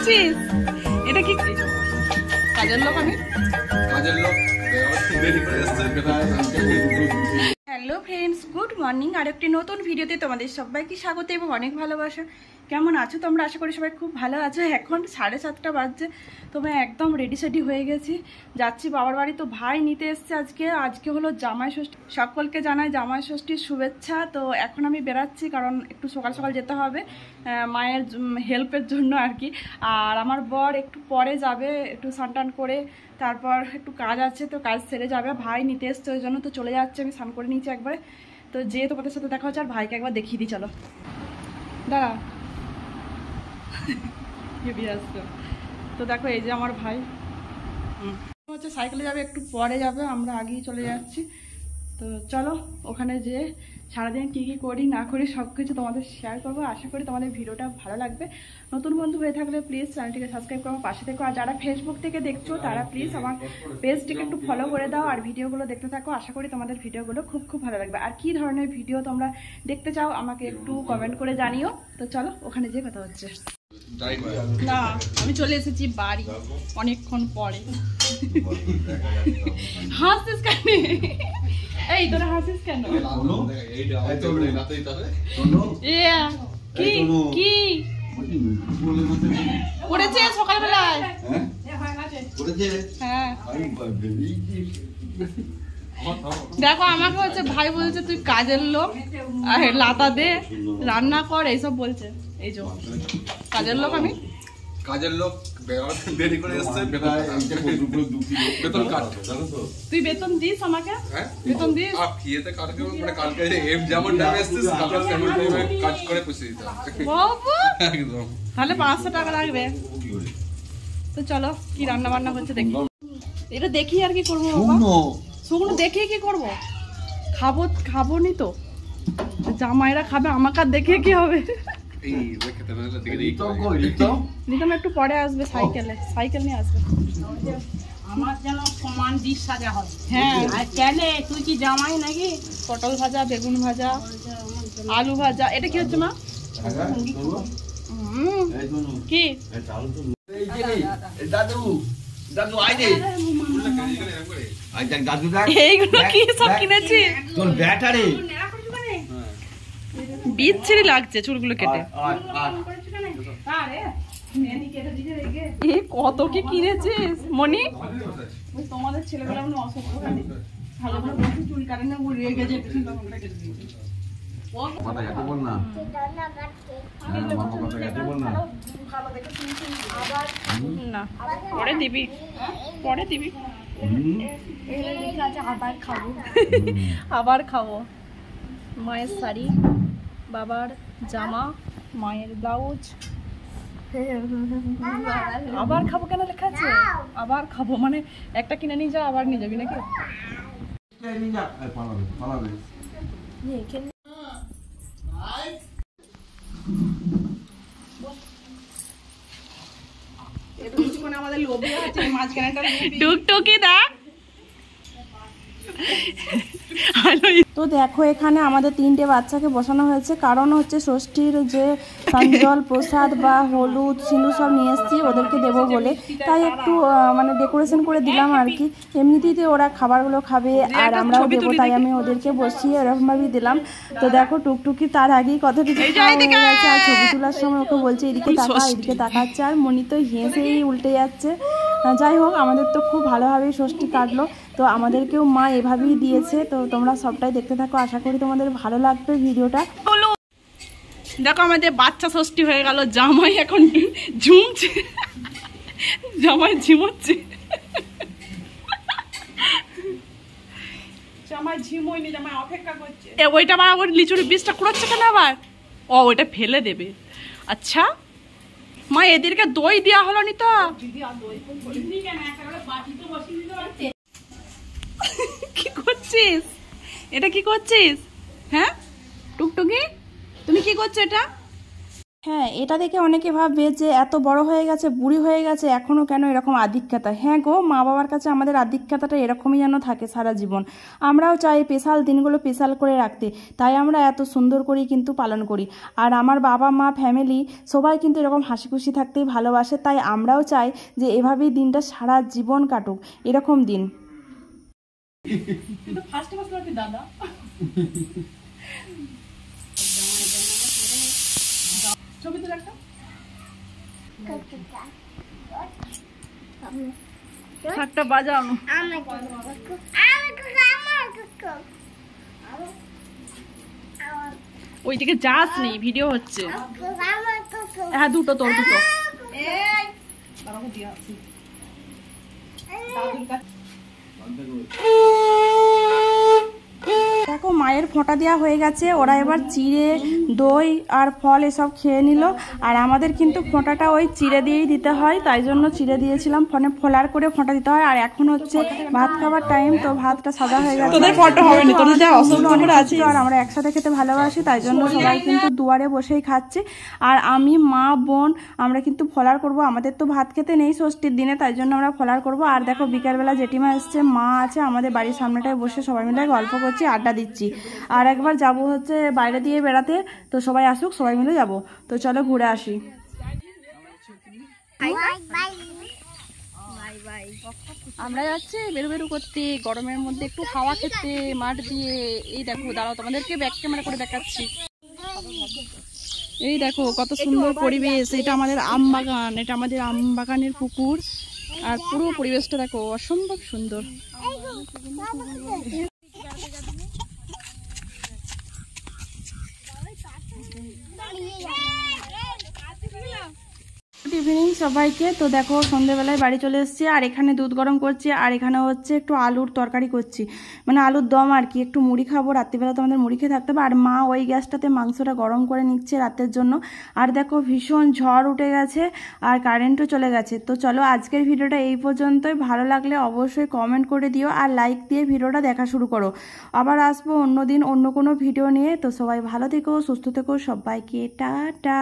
করছিস? এটা কি কাজের লোক? আমি কাজের লোক হ্যালো ফ্রেন্ডস, গুড মর্নিং। আর একটি নতুন ভিডিওতে তোমাদের সবাইকে স্বাগত এবং অনেক ভালোবাসা। কেমন আছো তোমরা? আশা করি সবাই খুব ভালো আছো। এখন 7:30 বাজছে, তোমরা একদম রেডি সেডি হয়ে গেছি, যাচ্ছি বাবার বাড়ি। তো ভাই নিতে এসছে আজকে হলো জামাই ষষ্ঠী। সকলকে জানাই জামাই ষষ্ঠীর শুভেচ্ছা। তো এখন আমি বেরাচ্ছি, কারণ একটু সকাল সকাল যেতে হবে মায়ের হেল্পের জন্য আর কি। আর আমার বর একটু পরে যাবে, একটু স্নান টান করে, তারপর একটু কাজ আছে, তো কাজ সেরে যাবে। ভাই নিতে এসছে ওই জন্য তো চলে যাচ্ছে। আমি স্নান করে নিয়েছি একবারে, তো যেয়ে তোমাদের সাথে দেখা হচ্ছে। আর ভাইকে একবার দেখিয়ে দিই, চলো। দাঁড়া, তো দেখো এই যে আমার ভাই হচ্ছে সাইকেলে যাবে, একটু পরে যাবে, আমরা আগেই চলে যাচ্ছি। তো চলো ওখানে যে সারাদিন কী কী করি না করি সব কিছু তোমাদের শেয়ার করবো। আশা করি তোমাদের ভিডিওটা ভালো লাগবে। নতুন বন্ধু হয়ে থাকলে প্লিজ চ্যানেলটিকে সাবস্ক্রাইব করো, পাশে থেকো। আর যারা ফেসবুক থেকে দেখছো তারা প্লিজ আমার পেজটিকে একটু ফলো করে দাও আর ভিডিওগুলো দেখতে থাকো। আশা করি তোমাদের ভিডিওগুলো খুব খুব ভালো লাগবে। আর কী ধরনের ভিডিও তোমরা দেখতে চাও আমাকে একটু কমেন্ট করে জানিও। তো চলো ওখানে যেয়ে কথা হচ্ছে। না, আমি চলে এসেছি বাড়ি অনেকক্ষণ পরে। হাসিস কেন? এই তোরা হাসিস কেন? কি কি করেছে সকালবেলায়? হ্যাঁ, দেখো আমাকে হচ্ছে ভাই বলছে তুই কাজের লোক, লাতা দে, রান্না কর, এইসব বলছে। এই যে কাজের লোক, আমি কাজের লোক দেরি করে এসছে, বেতন কাট। তুই বেতন দিস আমাকে? বেতন দিস? ইয়েতে কাটকে মানে কালকে যেমন টাইমে এসছিস কালকে তেমন টাইমে কাজ করে পয়সা দিতে হবে। বাবা, একদম। তাহলে 500 টাকা লাগবে। তো চলো কি রান্না বান্না হচ্ছে দেখি। এটা দেখি আর কি করবো বাবা? শুকনো দেখে কি করবো? খাবো নি তো, জামাইরা খাবে, আমাকে আর দেখে কি হবে? নিতাম একটু পরে আসবে, সাইকেল নিয়ে আসবে। আমার যেন সমান ডিশ সাজা হয়। হ্যাঁ, আর কেন তুই কি জামাই নাকি? পটল ভাজা, বেগুন ভাজা, আলু ভাজা। এটা কি হচ্ছে মা? কি এইগুলো কি সব কিনেছি? বিচ্ছিরি লাগছে চুলগুলো কেটে। কত কি কিনেছিস মনি? তোমাদের ছেলেগুলো অসুস্থ চুল কাটে না, রেগে যায়। না, পরে দিবি, পরে দিবি। আবার খাবো। মায়ের শাড়ি, বাবার জামা, মায়ের ব্লাউজ। আবার খাবো কেন লেখা আছে? আবার খাবো মানে একটা কিনে নিয়ে যা, আবার নিয়ে যাবি নাকি? টুকটুকি দা। তো দেখো এখানে আমাদের 3টে বাচ্চাকে বসানো হয়েছে, কারণ হচ্ছে ষষ্ঠীর যে জল প্রসাদ বা হলুদ সিঁদুর সব নিয়ে এসেছি ওদেরকে দেবো বলে, তাই একটু মানে ডেকোরেশন করে দিলাম আর কি। এমনিতেই ওরা খাবারগুলো খাবে আর আমরাও দেবো, তাই আমি ওদেরকে বসিয়ে এরকমভাবেই দিলাম। তো দেখো টুকটুকি তার আগেই কত কিছু খাওয়া হয়ে গেছে। আর ছবি তোলার সময় ওকে বলছে এদিকে তাকা, এদিকে তাকাচ্ছে, আর মনি তো হেসেই উল্টে যাচ্ছে। যাই হোক, আমাদের তো খুব ভালোভাবেই ষষ্ঠী কাটলো। তো আমাদেরকেও মা এভাবেই দিয়েছে। তো তোমরা সবটাই দেখতে থাকো, আশা করি তোমাদের ভালো লাগবে ভিডিওটা। দেখো আমাদের বাচ্চা ষষ্ঠী হয়ে গেল, জামাই এখন ঝুমছে, জামাই ঝিমোচ্ছে। জামাই ঝিমোয়নি, জামাই অপেক্ষা করছে। ওইটা আবার ওর লিচুর বীজটা কুড়াচ্ছে কেন আবার? ওইটা ফেলে দেবে। আচ্ছা মা, এদেরকে দই দেওয়া হলো নি তো? কি করছিস? এটা কি করছিস? হ্যাঁ টুকটুকি, তুমি কি করছো এটা? হ্যাঁ, এটা দেখে অনেকে ভাববে যে এত বড় হয়ে গেছে, বুড়ি হয়ে গেছে, এখনও কেন এরকম আধিক্যতা। হ্যাঁ গো, মা বাবার কাছে আমাদের আধিক্যতাটা এরকমই যেন থাকে সারা জীবন। আমরাও চাই স্পেশাল দিনগুলো স্পেশাল করে রাখতে, তাই আমরা এত সুন্দর করেই কিন্তু পালন করি। আর আমার বাবা মা ফ্যামিলি সবাই কিন্তু এরকম হাসি খুশি থাকতেই ভালোবাসে, তাই আমরাও চাই যে এভাবেই দিনটা সারা জীবন কাটুক, এরকম দিন। দাদা ছবি তো একটা হাতটা বাজানো, ওইদিকে যাস নি, ভিডিও হচ্ছে। হ্যাঁ দুটো তোর, দুটো। দেখো মায়ের ফোঁটা দেওয়া হয়ে গেছে, ওরা এবার চিড়ে দই আর ফল এসব খেয়ে নিল। আর আমাদের কিন্তু ফোঁটাটা ওই চিড়ে দিয়েই দিতে হয়, তাই জন্য চিড়ে দিয়েছিলাম, ফোনে ফোলার করে ফোঁটা দিতে হয়। আর এখন হচ্ছে ভাত খাবার টাইম, তো ভাতটা সাদা হয়ে গেছে। তোদের ফটো হবে না, তোদের যা অসুবিধা আছে। আর আমরা একসাথে খেতে ভালোবাসি, তাই জন্য সবাই কিন্তু দুয়ারে বসেই খাচ্ছে। আর আমি, মা, বোন আমরা কিন্তু ফলার করব। আমাদের তো ভাত খেতে নেই ষষ্ঠীর দিনে, তাই জন্য আমরা ফলার করব। আর দেখো বিকালবেলা জেঠিমা এসছে, মা আছে, আমাদের বাড়ির সামনেটায় বসে সবাই মিলে গল্প করছি, আড্ডা দিচ্ছি। আর একবার যাব হচ্ছে বাইরে দিয়ে বেড়াতে, তো সবাই আসুক, সবাই মিলে যাব। তো চলো ঘুরে আসি। আমরা যাচ্ছি বেরু বেরু করতে, গরমের মধ্যে একটু হাওয়া খেতে মাঠ দিয়ে। এই দেখো, দাঁড়াও তোমাদেরকে ব্যাক ক্যামেরা করে দেখাচ্ছি। এই দেখো কত সুন্দর পরিবেশ। এটা আমাদের আম বাগান, এটা আমাদের আম বাগানের পুকুর। আর পুরো পরিবেশটা দেখো, অসম্ভব সুন্দর। গুড ইভিনিং সবাইকে। তো দেখো সন্ধ্যেবেলায় বাড়ি চলে এসেছি, আর এখানে দুধ গরম করছি, আর এখানে হচ্ছে একটু আলুর তরকারি করছি, মানে আলুর দম আর কি। একটু মুড়ি খাবো, রাত্রিবেলা তো আমাদের মুড়ি খেয়ে থাকতে হবে। আর মা ওই গ্যাসটাতে মাংসটা গরম করে নিচ্ছে রাতের জন্য। আর দেখো ভীষণ ঝড় উঠে গেছে, আর কারেন্টও চলে গেছে। তো চলো আজকের ভিডিওটা এই পর্যন্তই। ভালো লাগলে অবশ্যই কমেন্ট করে দিও, আর লাইক দিয়ে ভিডিওটা দেখা শুরু করো। আবার আসবো অন্য দিন অন্য কোনো ভিডিও নিয়ে। তো সবাই ভালো থেকো, সুস্থ থেকো, সবাইকে টাটা।